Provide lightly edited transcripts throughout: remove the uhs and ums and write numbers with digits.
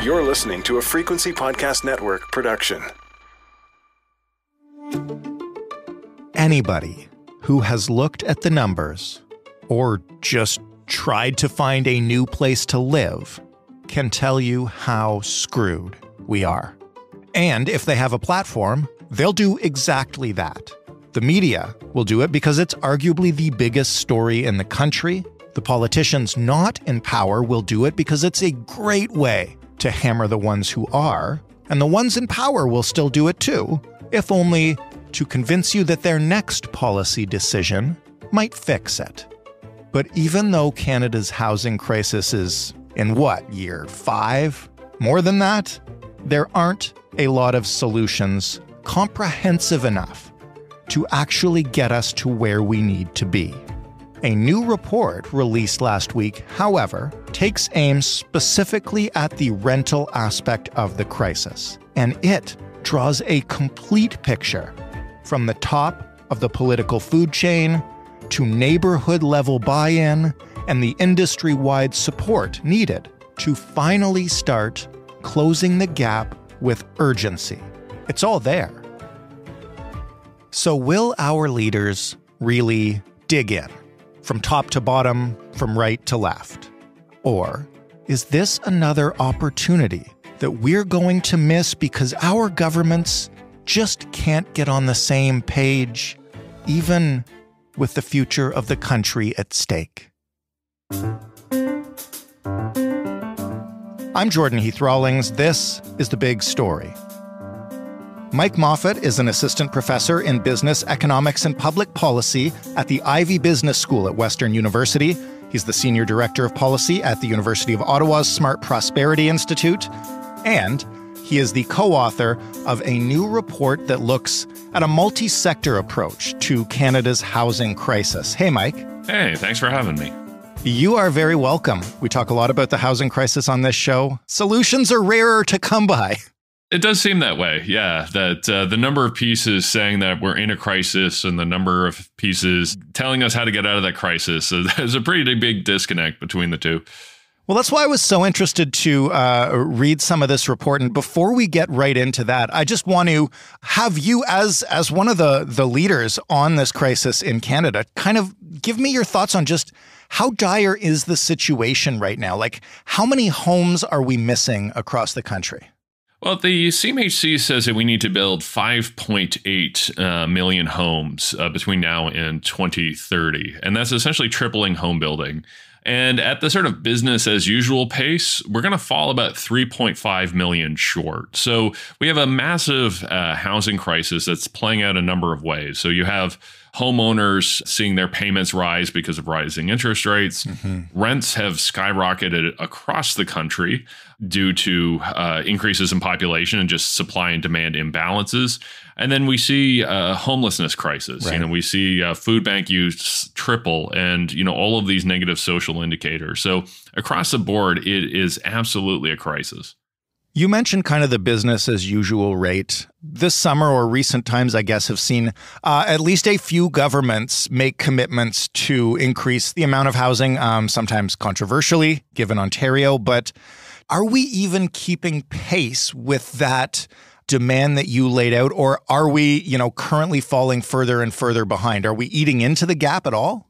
You're listening to a Frequency Podcast Network production. Anybody who has looked at the numbers or just tried to find a new place to live can tell you how screwed we are. And if they have a platform, they'll do exactly that. The media will do it because it's arguably the biggest story in the country. The politicians not in power will do it because it's a great way to hammer the ones who are, and the ones in power will still do it too, if only to convince you that their next policy decision might fix it. But even though Canada's housing crisis is in year 5? More than that? There aren't a lot of solutions comprehensive enough to actually get us to where we need to be. A new report released last week, however, takes aim specifically at the rental aspect of the crisis, and it draws a complete picture from the top of the political food chain to neighborhood-level buy-in and the industry-wide support needed to finally start closing the gap with urgency. It's all there. So will our leaders really dig in? From top to bottom, from right to left? Or is this another opportunity that we're going to miss because our governments just can't get on the same page, even with the future of the country at stake? I'm Jordan Heath Rawlings. This is The Big Story. Mike Moffatt is an assistant professor in business, economics, and public policy at the Ivey Business School at Western University. He's the senior director of policy at the University of Ottawa's Smart Prosperity Institute. And he is the co-author of a new report that looks at a multi-sector approach to Canada's housing crisis. Hey, Mike. Hey, thanks for having me. You are very welcome. We talk a lot about the housing crisis on this show. Solutions are rarer to come by. It does seem that way, yeah, that the number of pieces saying that we're in a crisis and the number of pieces telling us how to get out of that crisis, there's a pretty big disconnect between the two. Well, that's why I was so interested to read some of this report. And before we get right into that, I just want to have you, as one of the leaders on this crisis in Canada, kind of give me your thoughts on just how dire is the situation right now? Like, how many homes are we missing across the country? Well, the CMHC says that we need to build 5.8 million homes between now and 2030. And that's essentially tripling home building. And at the sort of business as usual pace, we're going to fall about 3.5 million short. So we have a massive housing crisis that's playing out a number of ways. So you have homeowners seeing their payments rise because of rising interest rates. Mm-hmm. Rents have skyrocketed across the country due to increases in population and just supply and demand imbalances. And then we see a homelessness crisis. Right. We see food bank use triple and, all of these negative social indicators. So across the board, it is absolutely a crisis. You mentioned kind of the business as usual rate. This summer or recent times, I guess, have seen at least a few governments make commitments to increase the amount of housing, sometimes controversially, given Ontario. But are we even keeping pace with that demand that you laid out? Or are we, currently falling further and further behind? Are we eating into the gap at all?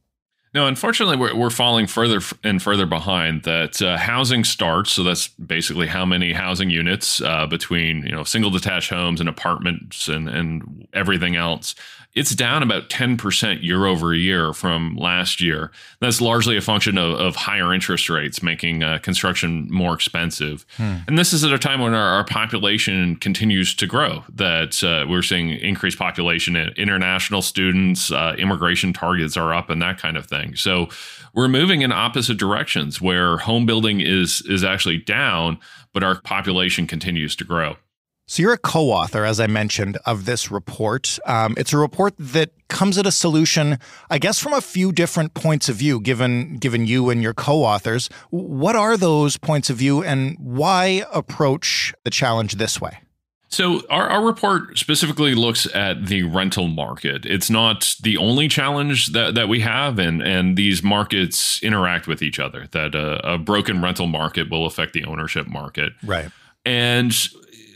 No, unfortunately, we're falling further and further behind. That housing starts, so that's basically how many housing units between single detached homes and apartments and everything else. It's down about 10% year over year from last year. That's largely a function of higher interest rates, making construction more expensive. And this is at a time when our population continues to grow, that we're seeing increased population in international students, immigration targets are up and that kind of thing. So we're moving in opposite directions where home building is actually down, but our population continues to grow. So you're a co-author, as I mentioned, of this report. It's a report that comes at a solution, I guess, from a few different points of view, given you and your co-authors. What are those points of view and why approach the challenge this way? So our report specifically looks at the rental market. It's not the only challenge that we have, and these markets interact with each other, that a broken rental market will affect the ownership market. Right. And,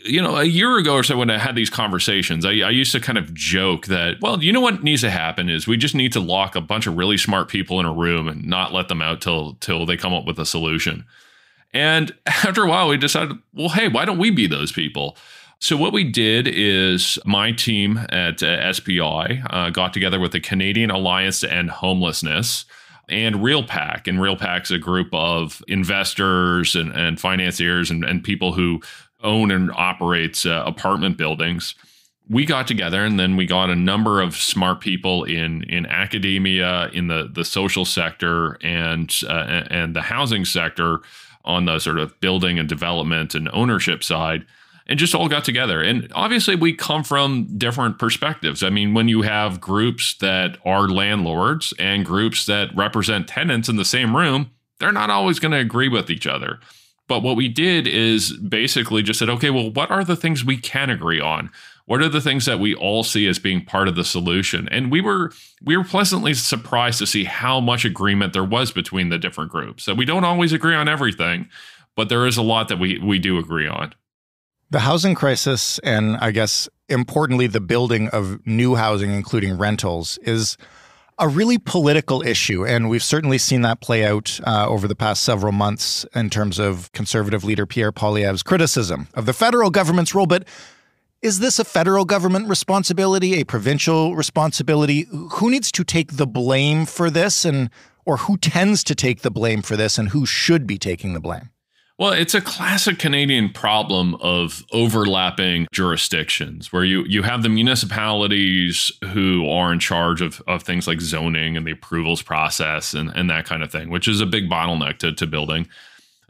a year ago or so when I had these conversations, I used to kind of joke that, well, you know what needs to happen is we just need to lock a bunch of really smart people in a room and not let them out till they come up with a solution. And after a while, we decided, well, hey, why don't we be those people? So what we did is my team at SPI got together with the Canadian Alliance to End Homelessness and RealPAC. And RealPAC's a group of investors and financiers and people who own and operate apartment buildings. We got together, and then we got a number of smart people in academia, in the social sector, and the housing sector on the sort of building and development and ownership side, and just all got together. And obviously we come from different perspectives. I mean, when you have groups that are landlords and groups that represent tenants in the same room, they're not always going to agree with each other. But what we did is basically just said, okay, well, what are the things we can agree on? What are the things that we all see as being part of the solution? And we were pleasantly surprised to see how much agreement there was between the different groups. So we don't always agree on everything, but there is a lot that we do agree on. The housing crisis, and I guess importantly, the building of new housing, including rentals, is a really political issue. And we've certainly seen that play out over the past several months in terms of Conservative leader Pierre Poilievre's criticism of the federal government's role. But is this a federal government responsibility, a provincial responsibility? Who needs to take the blame for this, or who tends to take the blame for this, and who should be taking the blame? Well, it's a classic Canadian problem of overlapping jurisdictions where you have the municipalities who are in charge of things like zoning and the approvals process and that kind of thing, which is a big bottleneck to building.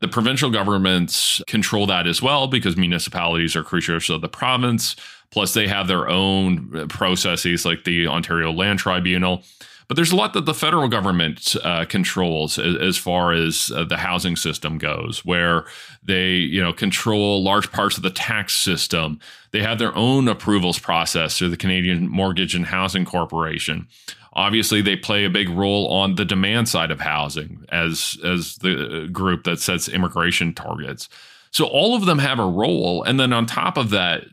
The provincial governments control that as well because municipalities are creatures of the province. Plus, they have their own processes like the Ontario Land Tribunal. But there's a lot that the federal government controls as far as the housing system goes, where they, control large parts of the tax system. They have their own approvals process through the Canadian Mortgage and Housing Corporation. Obviously, they play a big role on the demand side of housing as the group that sets immigration targets. So all of them have a role. And then on top of that,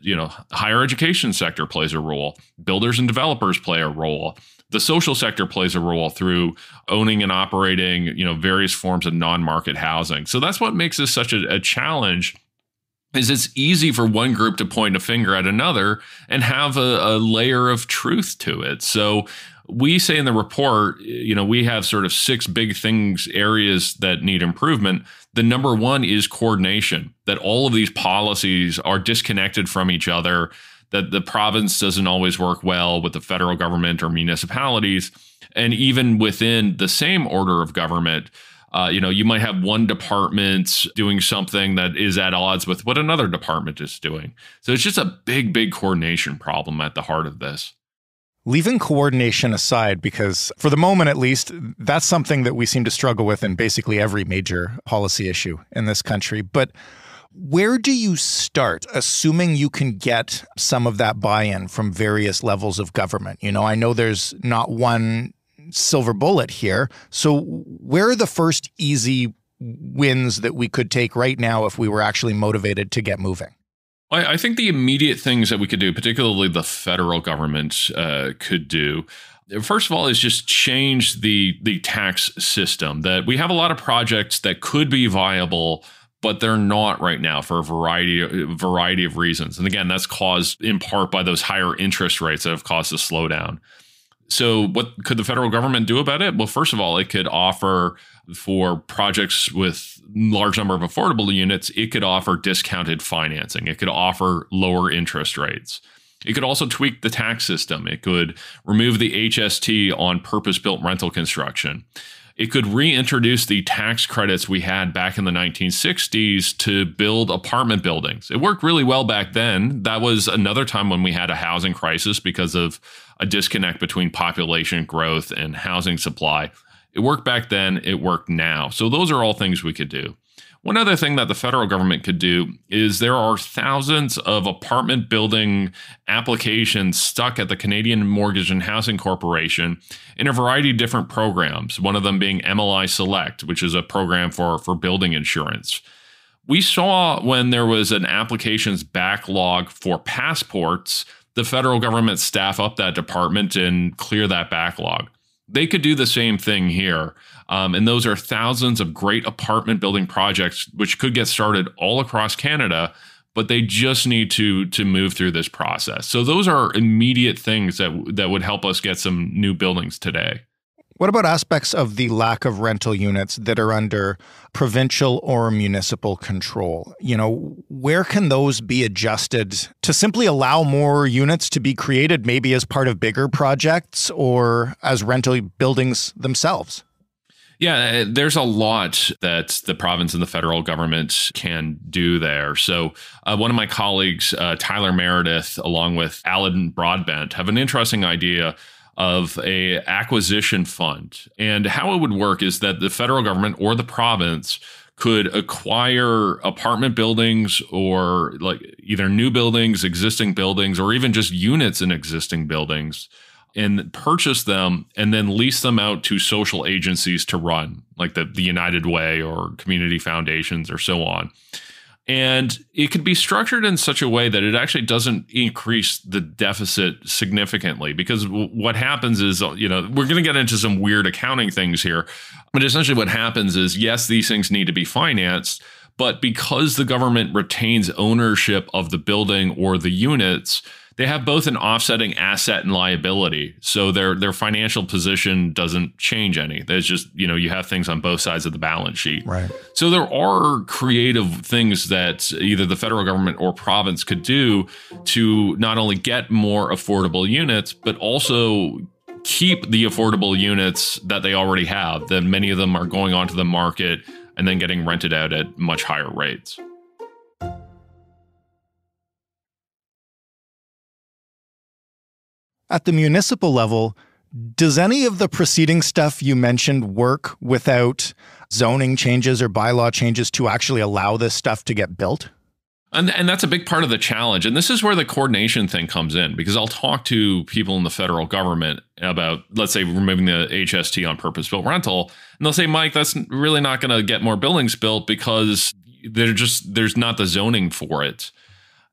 higher education sector plays a role. Builders and developers play a role. The social sector plays a role through owning and operating, various forms of non-market housing. So that's what makes this such a challenge, is it's easy for one group to point a finger at another and have a layer of truth to it. So we say in the report, we have sort of 6 big areas that need improvement. The number one is coordination, that all of these policies are disconnected from each other, that the province doesn't always work well with the federal government or municipalities. And even within the same order of government, you might have one department doing something that is at odds with what another department is doing. So it's just a big, big coordination problem at the heart of this. Leaving coordination aside, because for the moment at least, that's something that we seem to struggle with in basically every major policy issue in this country. But where do you start, assuming you can get some of that buy-in from various levels of government? I know there's not one silver bullet here. So where are the first easy wins that we could take right now if we were actually motivated to get moving? I think the immediate things that we could do, particularly the federal government could do, first of all, is just change the tax system. That we have a lot of projects that could be viable, but they're not right now for a variety of reasons. And again, that's caused in part by those higher interest rates that have caused a slowdown. So what could the federal government do about it? Well, first of all, it could offer for projects with large number of affordable units, it could offer discounted financing. It could offer lower interest rates. It could also tweak the tax system. It could remove the HST on purpose-built rental construction. It could reintroduce the tax credits we had back in the 1960s to build apartment buildings. It worked really well back then. That was another time when we had a housing crisis because of a disconnect between population growth and housing supply. It worked back then. It worked now. So those are all things we could do. One other thing that the federal government could do is there are thousands of apartment building applications stuck at the Canadian Mortgage and Housing Corporation in a variety of different programs, one of them being MLI Select, which is a program for building insurance. We saw when there was an applications backlog for passports, the federal government staff up that department and clear that backlog. They could do the same thing here. And those are thousands of great apartment building projects, which could get started all across Canada, but they just need to move through this process. So those are immediate things that would help us get some new buildings today. What about aspects of the lack of rental units that are under provincial or municipal control? Where can those be adjusted to simply allow more units to be created, maybe as part of bigger projects or as rental buildings themselves? Yeah, there's a lot that the province and the federal government can do there. So one of my colleagues, Tyler Meredith, along with Alan Broadbent, have an interesting idea of a acquisition fund. And how it would work is that the federal government or the province could acquire apartment buildings or like either new buildings, existing buildings, or even just units in existing buildings and purchase them and then lease them out to social agencies to run, like the United Way or community foundations or so on. And it could be structured in such a way that it actually doesn't increase the deficit significantly, because what happens is, we're going to get into some weird accounting things here. But essentially what happens is, yes, these things need to be financed, but because the government retains ownership of the building or the units, they have both an offsetting asset and liability. So their financial position doesn't change any. There's just, you have things on both sides of the balance sheet. Right. So there are creative things that either the federal government or province could do to not only get more affordable units, but also keep the affordable units that they already have. That many of them are going onto the market and then getting rented out at much higher rates. At the municipal level, does any of the preceding stuff you mentioned work without zoning changes or bylaw changes to actually allow this stuff to get built? And that's a big part of the challenge. And this is where the coordination thing comes in, because I'll talk to people in the federal government about, let's say, removing the HST on purpose-built rental. And they'll say, Mike, that's really not going to get more buildings built because there's not the zoning for it.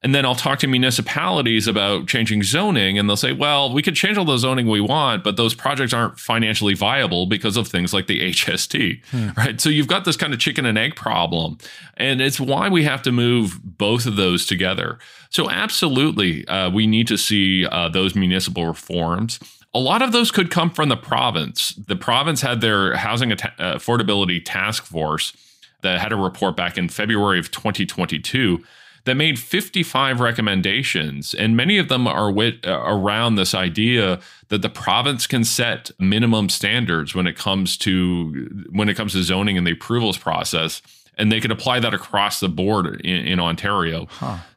And then I'll talk to municipalities about changing zoning, and they'll say, well, we could change all the zoning we want, but those projects aren't financially viable because of things like the HST, right? So you've got this kind of chicken and egg problem, and it's why we have to move both of those together. So absolutely, we need to see those municipal reforms. A lot of those could come from the province. The province had their housing affordability task force that had a report back in February of 2022 that made 55 recommendations, and many of them are around this idea that the province can set minimum standards when it comes to zoning and the approvals process, and they could apply that across the board in Ontario.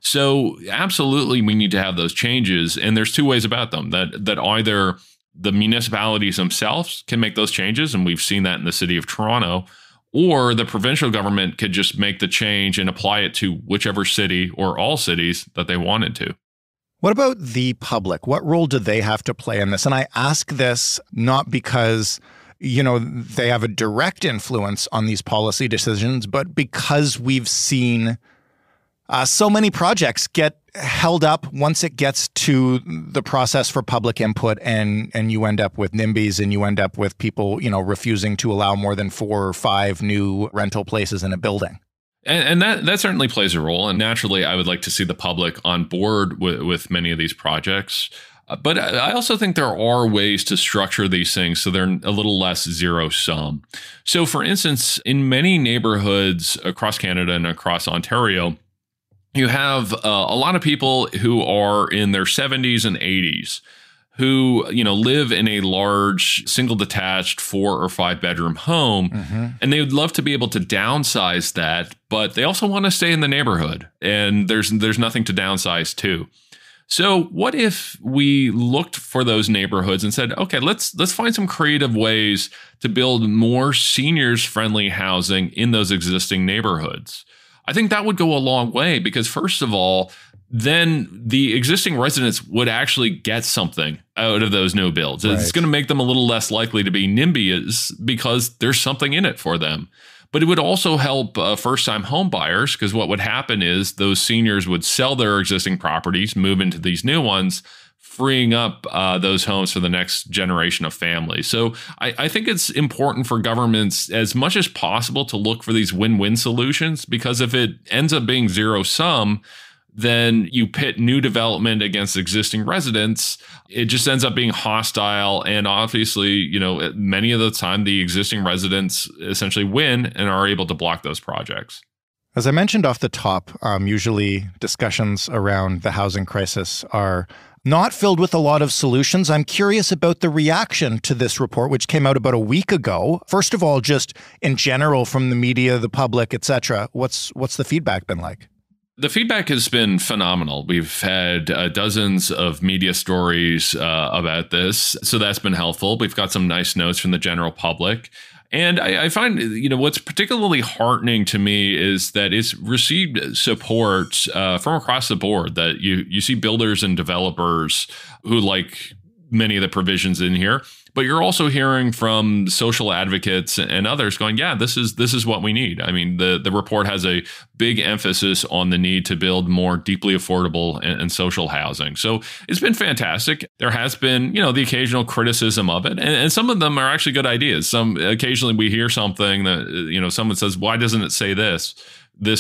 So absolutely, we need to have those changes, and there's two ways about them: that either the municipalities themselves can make those changes, and we've seen that in the city of Toronto, or the provincial government could just make the change and apply it to whichever city or all cities that they wanted to. What about the public? What role do they have to play in this? And I ask this not because, they have a direct influence on these policy decisions, but because we've seen so many projects get held up once it gets to the process for public input, and you end up with NIMBYs, and you end up with people, refusing to allow more than 4 or 5 new rental places in a building. And that certainly plays a role. And naturally, I would like to see the public on board with many of these projects. But I also think there are ways to structure these things so they're a little less zero sum. So, for instance, in many neighborhoods across Canada and across Ontario, you have a lot of people who are in their 70s and 80s who, live in a large single detached 4 or 5 bedroom home. And they would love to be able to downsize that, but they also want to stay in the neighborhood, and there's nothing to downsize to. So what if we looked for those neighborhoods and said, okay, let's find some creative ways to build more seniors-friendly housing in those existing neighborhoods? I think that would go a long way because, first of all, then the existing residents would actually get something out of those new builds. Right. It's going to make them a little less likely to be NIMBYs because there's something in it for them. But it would also help first-time home buyers because what would happen is those seniors would sell their existing properties, move into these new ones, freeing up those homes for the next generation of families. So I think it's important for governments as much as possible to look for these win-win solutions, because if it ends up being zero-sum, then you pit new development against existing residents. It just ends up being hostile. And obviously, many of the time, the existing residents essentially win and are able to block those projects. As I mentioned off the top, usually discussions around the housing crisis are not filled with a lot of solutions. I'm curious about the reaction to this report, which came out about a week ago. First of all, just in general from the media, the public, et cetera, what's the feedback been like? The feedback has been phenomenal. We've had dozens of media stories about this, so that's been helpful. We've got some nice notes from the general public. And I find, what's particularly heartening to me is that it's received support from across the board, that you see builders and developers who like many of the provisions in here. But you're also hearing from social advocates and others going, yeah, this is what we need. I mean, the report has a big emphasis on the need to build more deeply affordable and social housing. So it's been fantastic. There has been, the occasional criticism of it. And some of them are actually good ideas. Occasionally we hear something that, someone says, why doesn't it say this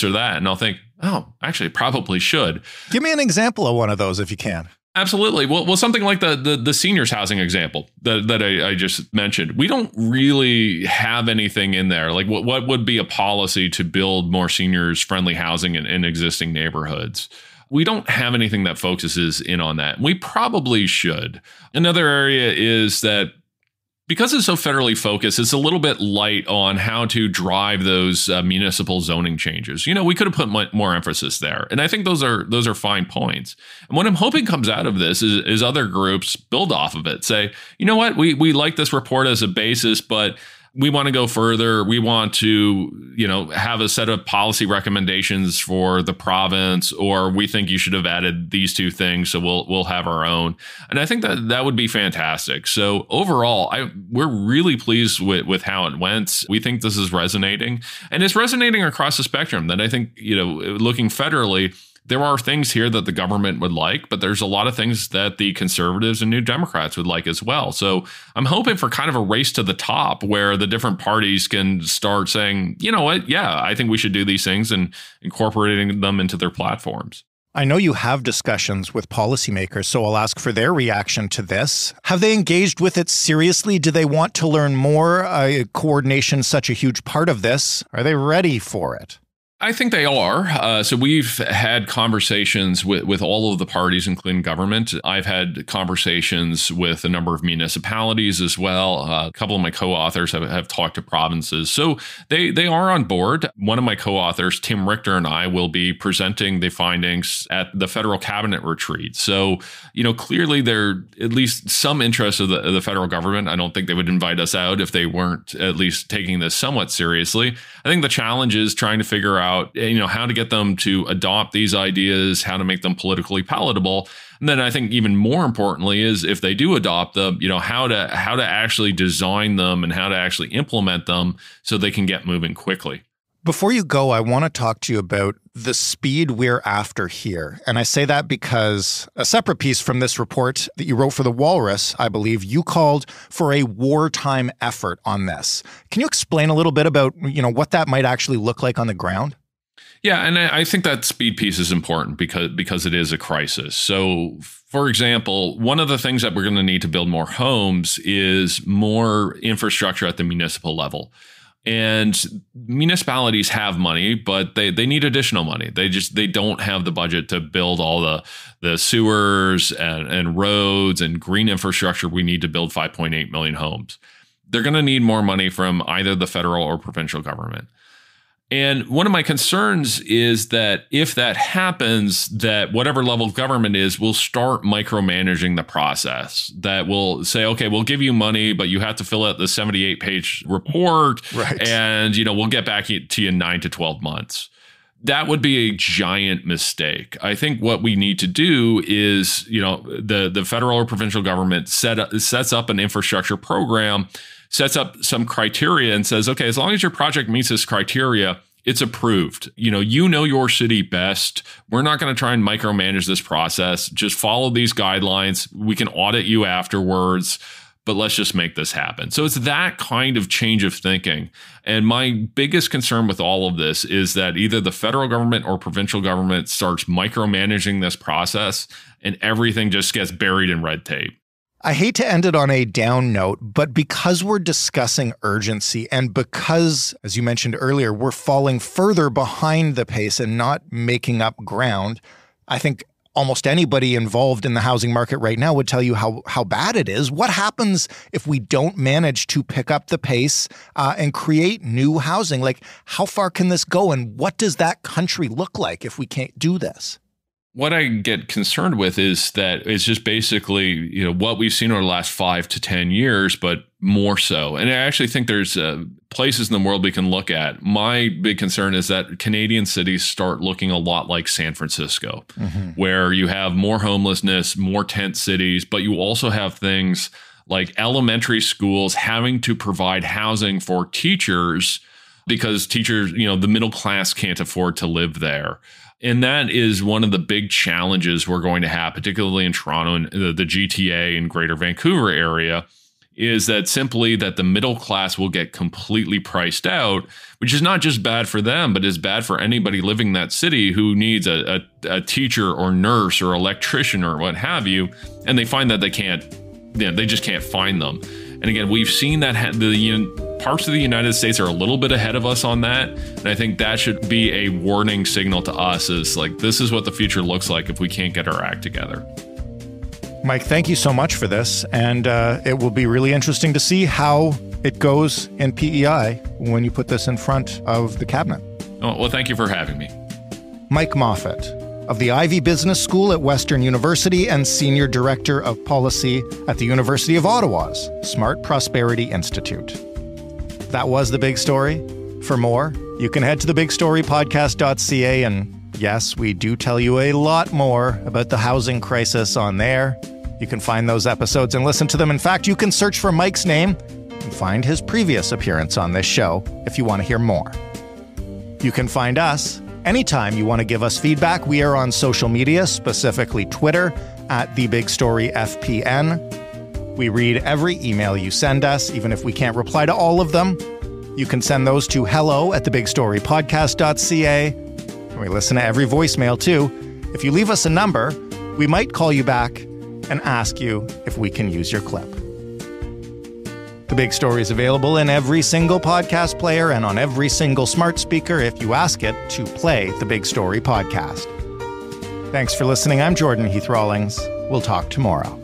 or that? And I'll think, oh, actually, it probably should. Give me an example of one of those if you can. Absolutely. Well, something like the seniors housing example that I just mentioned. We don't really have anything in there. Like what would be a policy to build more seniors friendly housing in existing neighborhoods? We don't have anything that focuses in on that. We probably should. Another area is that because it's so federally focused, it's a little bit light on how to drive those municipal zoning changes. We could have put more emphasis there. And I think those are fine points. And what I'm hoping comes out of this is other groups build off of it. Say, you know what, we like this report as a basis, but we want to go further. We want to, have a set of policy recommendations for the province, or we think you should have added these two things, so we'll have our own. And I think that would be fantastic. So overall, we're really pleased with how it went. We think this is resonating, and it's resonating across the spectrum. That I think, looking federally, there are things here that the government would like, but there's a lot of things that the conservatives and New Democrats would like as well. So I'm hoping for kind of a race to the top where the different parties can start saying, you know what, yeah, I think we should do these things and incorporating them into their platforms. I know you have discussions with policymakers, so I'll ask for their reaction to this. Have they engaged with it seriously? Do they want to learn more? Coordination is such a huge part of this. Are they ready for it? I think they are. So we've had conversations with all of the parties, including government. I've had conversations with a number of municipalities as well. A couple of my co-authors have talked to provinces. So they are on board. One of my co-authors, Tim Richter, and I will be presenting the findings at the federal cabinet retreat. So, clearly there at least some interest of the federal government. I don't think they would invite us out if they weren't at least taking this somewhat seriously. I think the challenge is trying to figure out, how to get them to adopt these ideas, how to make them politically palatable. And then I think even more importantly is if they do adopt them, how to actually design them and how to actually implement them so they can get moving quickly. Before you go, I want to talk to you about the speed we're after here. And I say that because a separate piece from this report that you wrote for The Walrus, I believe, you called for a wartime effort on this. Can you explain a little bit about, what that might actually look like on the ground? Yeah, and I think that speed piece is important because it is a crisis. So, for example, one of the things that we're going to need to build more homes is more infrastructure at the municipal level. And municipalities have money, but they need additional money. They don't have the budget to build all the sewers and roads and green infrastructure we need to build 5.8 million homes. They're going to need more money from either the federal or provincial government. And one of my concerns is that if that happens, that whatever level of government is will start micromanaging the process. That will say, okay, we'll give you money, but you have to fill out the 78-page report. Right. And, we'll get back to you in 9 to 12 months. That would be a giant mistake. I think what we need to do is, the federal or provincial government sets up an infrastructure program, sets up some criteria and says, okay, as long as your project meets this criteria, it's approved. You know your city best. We're not going to try and micromanage this process. Just follow these guidelines. We can audit you afterwards, but let's just make this happen. So it's that kind of change of thinking. And my biggest concern with all of this is that either the federal government or provincial government starts micromanaging this process and everything just gets buried in red tape. I hate to end it on a down note, but because we're discussing urgency and because, as you mentioned earlier, we're falling further behind the pace and not making up ground, I think almost anybody involved in the housing market right now would tell you how bad it is. What happens if we don't manage to pick up the pace and create new housing? Like, how far can this go? And what does that country look like if we can't do this? What I get concerned with is that it's just basically, what we've seen over the last 5 to 10 years, but more so. And I actually think there's places in the world we can look at. My big concern is that Canadian cities start looking a lot like San Francisco, where you have more homelessness, more tent cities, but you also have things like elementary schools having to provide housing for teachers because teachers, the middle class can't afford to live there. And that is one of the big challenges we're going to have, particularly in Toronto and the GTA and Greater Vancouver area, is that simply that the middle class will get completely priced out, which is not just bad for them, but is bad for anybody living in that city who needs a teacher or nurse or electrician or what have you. And they find that they just can't find them. And again, we've seen that parts of the United States are a little bit ahead of us on that. And I think that should be a warning signal to us is like, this is what the future looks like if we can't get our act together. Mike, thank you so much for this. And it will be really interesting to see how it goes in PEI when you put this in front of the cabinet. Oh, well, thank you for having me. Mike Moffatt of the Ivey Business School at Western University and Senior Director of Policy at the University of Ottawa's Smart Prosperity Institute. That was The Big Story. For more, you can head to thebigstorypodcast.ca, and yes, we do tell you a lot more about the housing crisis on there. You can find those episodes and listen to them. In fact, you can search for Mike's name and find his previous appearance on this show if you want to hear more. You can find us anytime you want to give us feedback. We are on social media, specifically Twitter at TheBigStoryFPN. We read every email you send us, even if we can't reply to all of them. You can send those to hello@thebigstorypodcast.ca. And we listen to every voicemail too. If you leave us a number, we might call you back and ask you if we can use your clip. The Big Story is available in every single podcast player and on every single smart speaker if you ask it to play the Big Story podcast. Thanks for listening. I'm Jordan Heath Rawlings. We'll talk tomorrow.